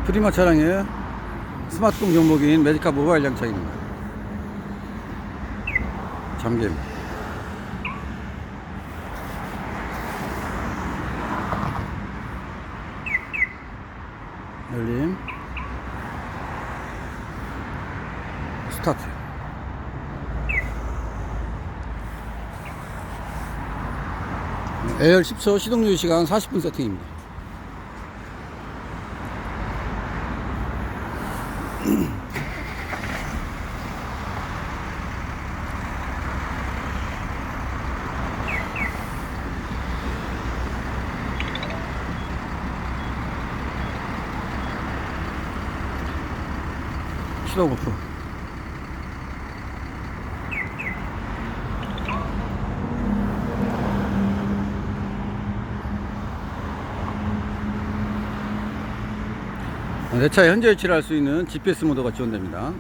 프리마 차량의 스마트폰 경보기인 메디카 모바일 장착입니다. 잠김, 열림, 스타트. AR 10초 시동 유지 시간 40분 세팅입니다. 시동 오프. 내 차의 현재 위치를 알 수 있는 GPS 모드가 지원됩니다.